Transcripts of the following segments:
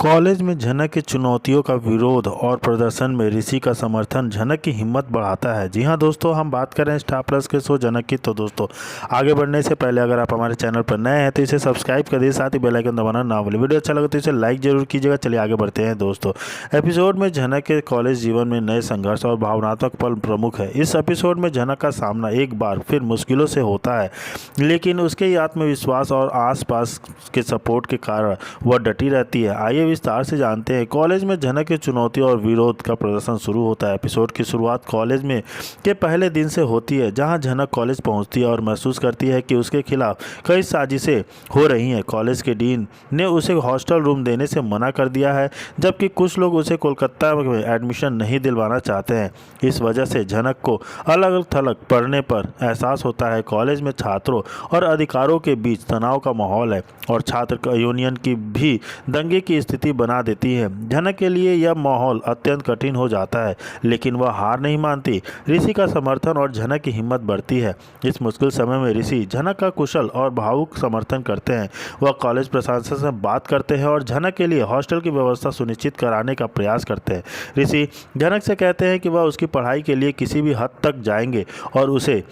College में झनक की चुनौतियों का विरोध और प्रदर्शन में ऋषि का समर्थन झनक की हिम्मत बढ़ाता है। जी हाँ दोस्तों, हम बात कर रहे हैं स्टार प्लस के शो झनक की। तो दोस्तों, आगे बढ़ने से पहले अगर आप हमारे चैनल पर नए हैं तो इसे सब्सक्राइब कर दीजिए, साथ ही बेल आइकन दबाना ना भूलें। वीडियो अच्छा लगे तो इसे लाइक जरूर कीजिएगा। चलिए आगे बढ़ते हैं दोस्तों। एपिसोड में झनक के कॉलेज जीवन में नए संघर्ष और भावनात्मक पल प्रमुख है। इस एपिसोड में झनक का सामना एक बार फिर मुश्किलों से होता है, लेकिन उसके आत्मविश्वास और आसपास के सपोर्ट के कारण वह डटी रहती है। आइए विस्तार से जानते हैं। कॉलेज में झनक की चुनौती और विरोध का प्रदर्शन शुरू होता है। एपिसोड की शुरुआत कॉलेज में के पहले दिन से होती है, जहां झनक कॉलेज पहुंचती है और महसूस करती है कि उसके खिलाफ कई साजिशें हो रही हैं। कॉलेज के डीन ने उसे हॉस्टल रूम देने से मना कर दिया है, जबकि कुछ लोग उसे कोलकाता में एडमिशन नहीं दिलवाना चाहते हैं। इस वजह से झनक को अलग थलग पढ़ने पर एहसास होता है। कॉलेज में छात्रों और अधिकारों के बीच तनाव का माहौल है और छात्र यूनियन की भी दंगे की स्थिति बना देती है। झनक के लिए यह माहौल अत्यंत कठिन हो जाता है, लेकिन वह हार नहीं मानती। ऋषि का समर्थन और झनक की हिम्मत बढ़ती है। इस मुश्किल समय में ऋषि झनक का कुशल और भावुक समर्थन करते हैं। वह कॉलेज प्रशासन से बात करते हैं और झनक के लिए हॉस्टल की व्यवस्था सुनिश्चित कराने का प्रयास करते हैं। ऋषि झनक से कहते हैं कि वह उसकी पढ़ाई के लिए किसी भी हद तक जाएंगे और उसे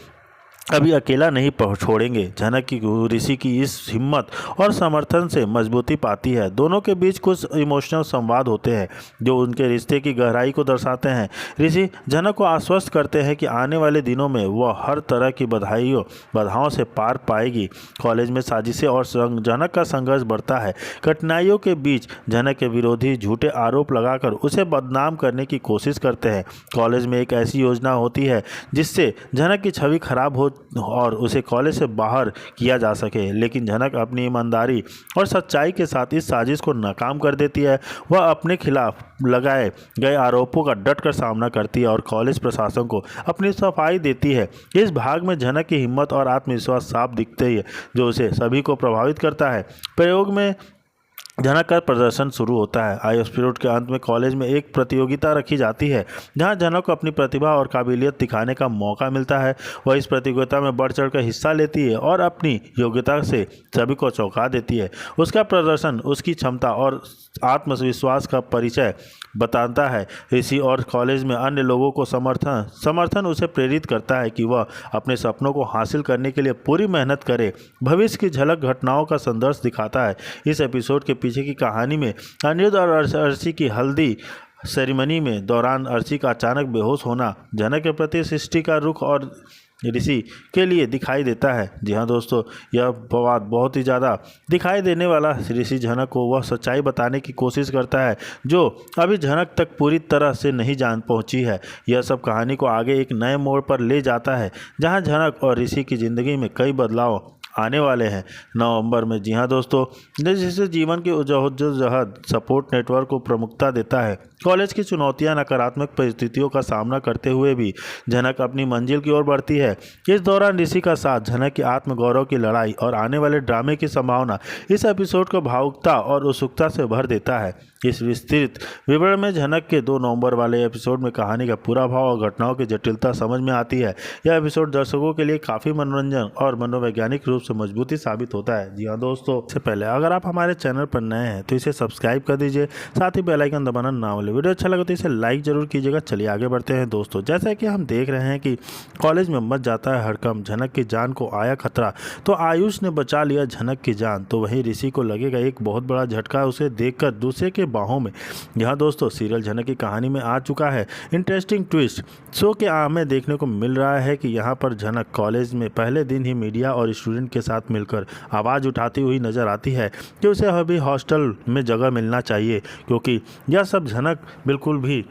अभी अकेला नहीं छोड़ेंगे। झनक की ऋषि की इस हिम्मत और समर्थन से मजबूती पाती है। दोनों के बीच कुछ इमोशनल संवाद होते हैं जो उनके रिश्ते की गहराई को दर्शाते हैं। ऋषि झनक को आश्वस्त करते हैं कि आने वाले दिनों में वह हर तरह की बाधाओं से पार पाएगी। कॉलेज में साजिशें और झनक का संघर्ष बढ़ता है। कठिनाइयों के बीच झनक के विरोधी झूठे आरोप लगाकर उसे बदनाम करने की कोशिश करते हैं। कॉलेज में एक ऐसी योजना होती है जिससे झनक की छवि खराब हो और उसे कॉलेज से बाहर किया जा सके, लेकिन झनक अपनी ईमानदारी और सच्चाई के साथ इस साजिश को नाकाम कर देती है। वह अपने खिलाफ लगाए गए आरोपों का डटकर सामना करती है और कॉलेज प्रशासन को अपनी सफाई देती है। इस भाग में झनक की हिम्मत और आत्मविश्वास साफ दिखते हैं, जो उसे सभी को प्रभावित करता है। प्रयोग में झनक का प्रदर्शन शुरू होता है। एपिसोड के अंत में कॉलेज में एक प्रतियोगिता रखी जाती है, जहां झनक को अपनी प्रतिभा और काबिलियत दिखाने का मौका मिलता है। वह इस प्रतियोगिता में बढ़ चढ़कर हिस्सा लेती है और अपनी योग्यता से सभी को चौंका देती है। उसका प्रदर्शन उसकी क्षमता और आत्मविश्वास का परिचय बताता है। ऋषि और कॉलेज में अन्य लोगों को समर्थन उसे प्रेरित करता है कि वह अपने सपनों को हासिल करने के लिए पूरी मेहनत करे। भविष्य की झलक घटनाओं का संदर्भ दिखाता है। इस एपिसोड के पीछे की कहानी में अनिरुद्ध और अर्शी की हल्दी सेरेमनी में दौरान अर्शी का अचानक बेहोश होना झनक के प्रति सृष्टि का रुख और ऋषि के लिए दिखाई देता है। जी हाँ दोस्तों, यह बात बहुत ही ज़्यादा दिखाई देने वाला। ऋषि झनक को वह सच्चाई बताने की कोशिश करता है जो अभी झनक तक पूरी तरह से नहीं जान पहुंची है। यह सब कहानी को आगे एक नए मोड़ पर ले जाता है, जहां झनक और ऋषि की ज़िंदगी में कई बदलाव आने वाले हैं नवंबर में। जी हाँ दोस्तों, जिससे जीवन की जहद सपोर्ट नेटवर्क को प्रमुखता देता है। कॉलेज की चुनौतियां नकारात्मक परिस्थितियों का सामना करते हुए भी झनक अपनी मंजिल की ओर बढ़ती है। इस दौरान ऋषि का साथ, झनक की आत्मगौरव की लड़ाई और आने वाले ड्रामे की संभावना इस एपिसोड को भावुकता और उत्सुकता से भर देता है। इस विस्तृत विवरण में झनक के 2 नवंबर वाले एपिसोड में कहानी का पूरा भाव और घटनाओं की जटिलता समझ में आती है। यह एपिसोड दर्शकों के लिए काफ़ी मनोरंजन और मनोवैज्ञानिक रूप से मजबूती साबित होता है। जी हाँ दोस्तों, इससे पहले अगर आप हमारे चैनल पर नए हैं तो इसे सब्सक्राइब कर दीजिए, साथ ही बेल आइकन दबाना ना भूलें। वीडियो अच्छा लगे तो इसे लाइक जरूर कीजिएगा। चलिए आगे बढ़ते हैं दोस्तों। जैसा कि हम देख रहे हैं कि कॉलेज में मच जाता है हड़कंप। झनक की जान को आया खतरा तो आयुष ने बचा लिया झनक की जान, तो वहीं ऋषि को लगेगा एक बहुत बड़ा झटका उसे देखकर दूसरे के बाहों में। यहाँ दोस्तों, सीरियल झनक की कहानी में आ चुका है इंटरेस्टिंग ट्विस्ट। शो के में देखने को मिल रहा है कि यहाँ पर झनक कॉलेज में पहले दिन ही मीडिया और स्टूडेंट के साथ मिलकर आवाज़ उठाती हुई नजर आती है कि उसे अभी हॉस्टल में जगह मिलना चाहिए, क्योंकि यह सब झनक बिल्कुल भी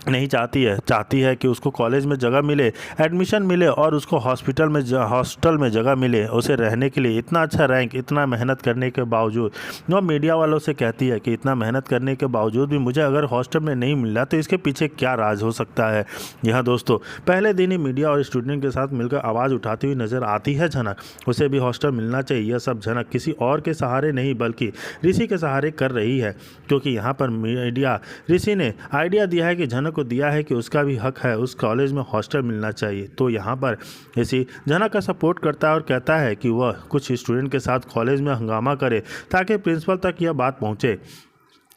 नहीं चाहती है कि उसको कॉलेज में जगह मिले, एडमिशन मिले और उसको हॉस्टल में जगह मिले। उसे रहने के लिए इतना अच्छा रैंक, इतना मेहनत करने के बावजूद वो मीडिया वालों से कहती है कि इतना मेहनत करने के बावजूद भी मुझे अगर हॉस्टल में नहीं मिल रहा तो इसके पीछे क्या राज हो सकता है। यहाँ दोस्तों, पहले दिन ही मीडिया और स्टूडेंट के साथ मिलकर आवाज़ उठाती हुई नजर आती है झनक। उसे भी हॉस्टल मिलना चाहिए। यह सब झनक किसी और के सहारे नहीं बल्कि ऋषि के सहारे कर रही है, क्योंकि यहाँ पर मीडिया ऋषि ने आइडिया दिया है कि झनक को दिया है कि उसका भी हक है, उस कॉलेज में हॉस्टल मिलना चाहिए। तो यहाँ पर ऋषि झनक का सपोर्ट करता है और कहता है कि वह कुछ स्टूडेंट के साथ कॉलेज में हंगामा करे ताकि प्रिंसिपल तक यह बात पहुँचे।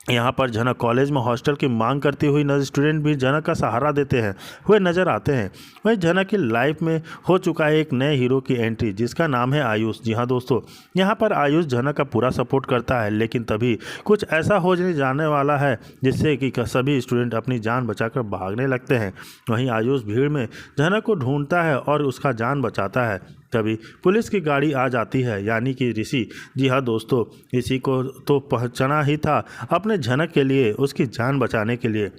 यहाँ पर जनक कॉलेज में हॉस्टल की मांग करती हुई स्टूडेंट भी जनक का सहारा देते हैं हुए नजर आते हैं। वहीं जनक की लाइफ में हो चुका है एक नए हीरो की एंट्री जिसका नाम है आयुष। जी हाँ दोस्तों, यहाँ पर आयुष जनक का पूरा सपोर्ट करता है, लेकिन तभी कुछ ऐसा हो जाने वाला है जिससे कि सभी स्टूडेंट अपनी जान बचाकर भागने लगते हैं। वहीं आयुष भीड़ में जनक को ढूंढता है और उसका जान बचाता है। तभी पुलिस की गाड़ी आ जाती है, यानी कि ऋषि। जी हाँ दोस्तों, ऋषि को तो पहुंचना ही था अपने जनक के लिए, उसकी जान बचाने के लिए।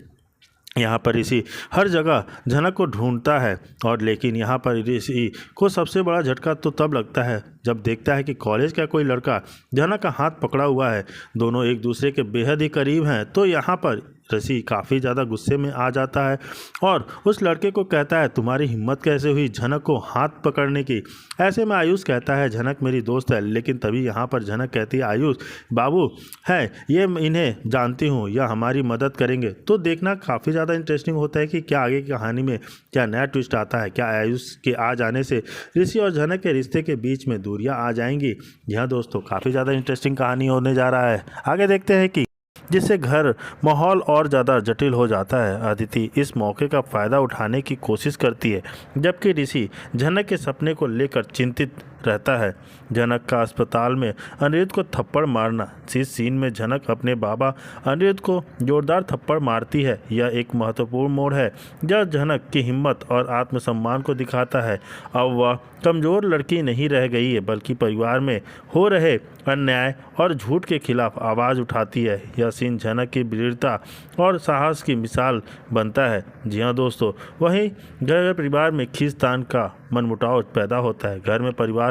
यहाँ पर ऋषि हर जगह जनक को ढूंढता है और लेकिन यहाँ पर ऋषि को सबसे बड़ा झटका तो तब लगता है जब देखता है कि कॉलेज का कोई लड़का जनक का हाथ पकड़ा हुआ है। दोनों एक दूसरे के बेहद ही करीब हैं। तो यहाँ पर ऋषि काफ़ी ज़्यादा गुस्से में आ जाता है और उस लड़के को कहता है, तुम्हारी हिम्मत कैसे हुई जनक को हाथ पकड़ने की। ऐसे में आयुष कहता है, जनक मेरी दोस्त है। लेकिन तभी यहाँ पर जनक कहती है, आयुष बाबू है ये, इन्हें जानती हूँ, यह हमारी मदद करेंगे। तो देखना काफ़ी ज़्यादा इंटरेस्टिंग होता है कि क्या आगे की कहानी में क्या नया ट्विस्ट आता है। क्या आयुष के आ जाने से ऋषि और जनक के रिश्ते के बीच में दूरियाँ आ जाएंगी। यहाँ दोस्तों काफ़ी ज़्यादा इंटरेस्टिंग कहानी होने जा रहा है। आगे देखते हैं कि जिससे घर माहौल और ज़्यादा जटिल हो जाता है। अदिति इस मौके का फ़ायदा उठाने की कोशिश करती है, जबकि ऋषि जनक के सपने को लेकर चिंतित रहता है। जनक का अस्पताल में अनिरुद्ध को थप्पड़ मारना। इस सीन में जनक अपने बाबा अनिरुद्ध को जोरदार थप्पड़ मारती है। यह एक महत्वपूर्ण मोड़ है जब जनक की हिम्मत और आत्मसम्मान को दिखाता है। अब वह कमज़ोर लड़की नहीं रह गई है, बल्कि परिवार में हो रहे अन्याय और झूठ के खिलाफ आवाज़ उठाती है। यह सीन जनक की वीरता और साहस की मिसाल बनता है। जी हाँ दोस्तों, वहीं घर परिवार में खींचतान का मनमुटाव पैदा होता है। घर में परिवार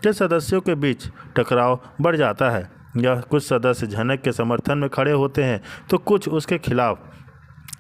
के सदस्यों के बीच टकराव बढ़ जाता है। यह कुछ सदस्य जनक के समर्थन में खड़े होते हैं तो कुछ उसके खिलाफ।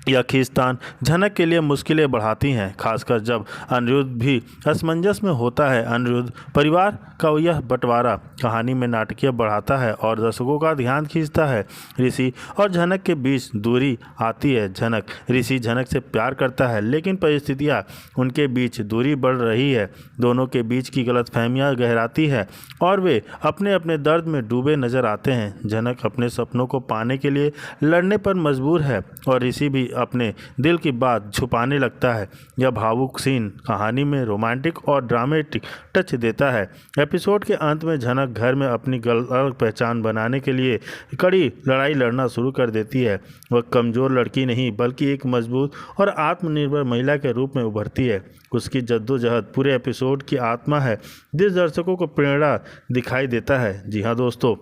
यह खींचतान जनक के लिए मुश्किलें बढ़ाती हैं, खासकर जब अनिरुद्ध भी असमंजस में होता है। अनिरुद्ध परिवार का यह बंटवारा कहानी में नाटकीय बढ़ाता है और दर्शकों का ध्यान खींचता है। ऋषि और जनक के बीच दूरी आती है। ऋषि जनक से प्यार करता है, लेकिन परिस्थितियां उनके बीच दूरी बढ़ रही है। दोनों के बीच की गलतफहमियां गहराती है और वे अपने अपने दर्द में डूबे नजर आते हैं। जनक अपने सपनों को पाने के लिए लड़ने पर मजबूर है और ऋषि भी अपने दिल की बात छुपाने लगता है। यह भावुक सीन कहानी में रोमांटिक और ड्रामेटिक टच देता है। एपिसोड के अंत में जनक घर में अपनी अलग पहचान बनाने के लिए कड़ी लड़ाई लड़ना शुरू कर देती है। वह कमज़ोर लड़की नहीं, बल्कि एक मजबूत और आत्मनिर्भर महिला के रूप में उभरती है। उसकी जद्दोजहद पूरे एपिसोड की आत्मा है, जिस दर्शकों को प्रेरणा दिखाई देता है। जी हाँ दोस्तों,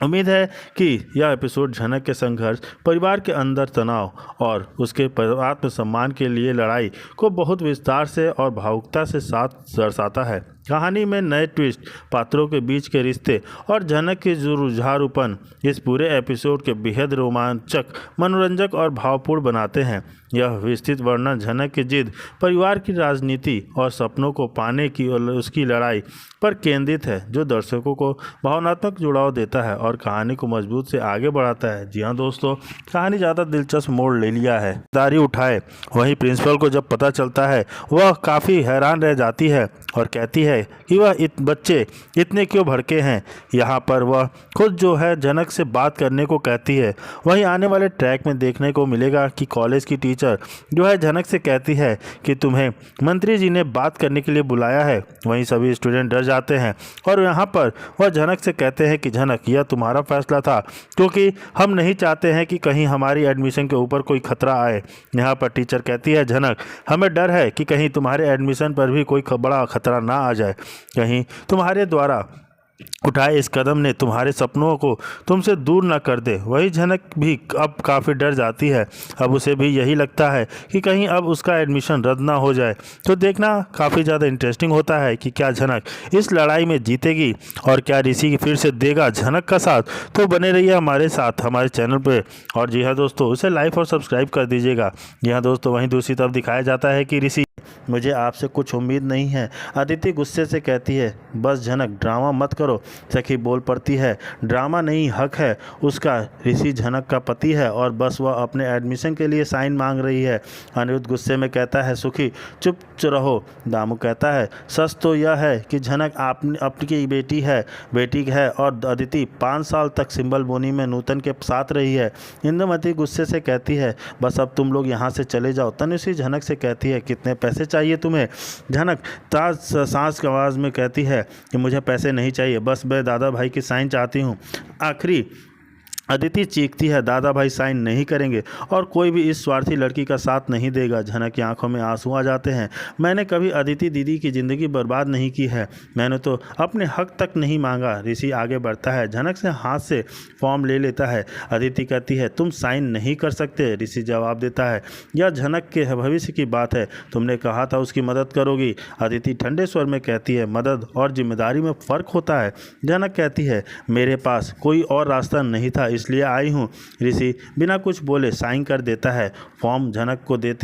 उम्मीद है कि यह एपिसोड जनक के संघर्ष, परिवार के अंदर तनाव और उसके आत्मसम्मान के लिए लड़ाई को बहुत विस्तार से और भावुकता से साथ दर्शाता है। कहानी में नए ट्विस्ट, पात्रों के बीच के रिश्ते और जनक के जुझारूपन इस पूरे एपिसोड के बेहद रोमांचक, मनोरंजक और भावपूर्ण बनाते हैं। यह विस्तृत वर्णन जनक की जिद, परिवार की राजनीति और सपनों को पाने की और उसकी लड़ाई पर केंद्रित है, जो दर्शकों को भावनात्मक जुड़ाव देता है और कहानी को मजबूत से आगे बढ़ाता है। जी हाँ दोस्तों, कहानी ज़्यादा दिलचस्प मोड़ ले लिया है। दारी उठाए, वहीं प्रिंसिपल को जब पता चलता है वह काफ़ी हैरान रह जाती है और कहती है कि वह बच्चे इतने क्यों भड़के हैं। यहाँ पर वह खुद जो है जनक से बात करने को कहती है। वहीं आने वाले ट्रैक में देखने को मिलेगा कि कॉलेज की टीचर जो है जनक से कहती है कि तुम्हें मंत्री जी ने बात करने के लिए बुलाया है। वहीं सभी स्टूडेंट डर जाते हैं और यहाँ पर वह जनक से कहते हैं कि जनक, यह तुम्हारा फैसला था, क्योंकि हम नहीं चाहते हैं कि कहीं हमारी एडमिशन के ऊपर कोई खतरा आए। यहाँ पर टीचर कहती है, जनक, हमें डर है कि कहीं तुम्हारे एडमिशन पर भी कोई बड़ा खतरा ना आ जाए, कहीं तुम्हारे द्वारा उठाए इस कदम ने तुम्हारे सपनों को तुमसे दूर ना कर दे। वही जनक भी अब काफ़ी डर जाती है। अब उसे भी यही लगता है कि कहीं अब उसका एडमिशन रद्द ना हो जाए। तो देखना काफ़ी ज़्यादा इंटरेस्टिंग होता है कि क्या जनक इस लड़ाई में जीतेगी और क्या ऋषि फिर से देगा जनक का साथ। तो बने रहिए हमारे साथ हमारे चैनल पर। और जी हाँ दोस्तों, उसे लाइक और सब्सक्राइब कर दीजिएगा। जी हाँ दोस्तों, वहीं दूसरी तरफ दिखाया जाता है कि ऋषि मुझे आपसे कुछ उम्मीद नहीं है। अदिति गुस्से से कहती है, बस जनक ड्रामा मत करो। सखी बोल पड़ती है, ड्रामा नहीं, हक है उसका। ऋषि जनक का पति है और बस वह अपने एडमिशन के लिए साइन मांग रही है। अनिरुद्ध गुस्से में कहता है, सुखी चुप रहो। दामू कहता है, सच तो यह है कि जनक आपकी बेटी है और अदिति 5 साल तक सिंबल बोनी में नूतन के साथ रही है। इंदुमती गुस्से से कहती है, बस अब तुम लोग यहाँ से चले जाओ। तनुश्री झनक से कहती है, कितने पैसे चाहिए तुम्हें? झनक सांस की आवाज़ में कहती है कि मुझे पैसे नहीं चाहिए, बस मैं दादा भाई की साइन चाहती हूँ। आखिरी अदिति चीखती है, दादा भाई साइन नहीं करेंगे और कोई भी इस स्वार्थी लड़की का साथ नहीं देगा। झनक की आंखों में आंसू आ जाते हैं। मैंने कभी अदिति दीदी की ज़िंदगी बर्बाद नहीं की है, मैंने तो अपने हक तक नहीं मांगा। ऋषि आगे बढ़ता है, झनक से हाथ से फॉर्म ले लेता है। अदिति कहती है, तुम साइन नहीं कर सकते। ऋषि जवाब देता है, यह झनक के भविष्य की बात है, तुमने कहा था उसकी मदद करोगी। अदिति ठंडे स्वर में कहती है, मदद और जिम्मेदारी में फ़र्क होता है। झनक कहती है, मेरे पास कोई और रास्ता नहीं था, इसलिए आई हूँ। ऋषि बिना कुछ बोले साइन कर देता है। फॉर्म झनक को देते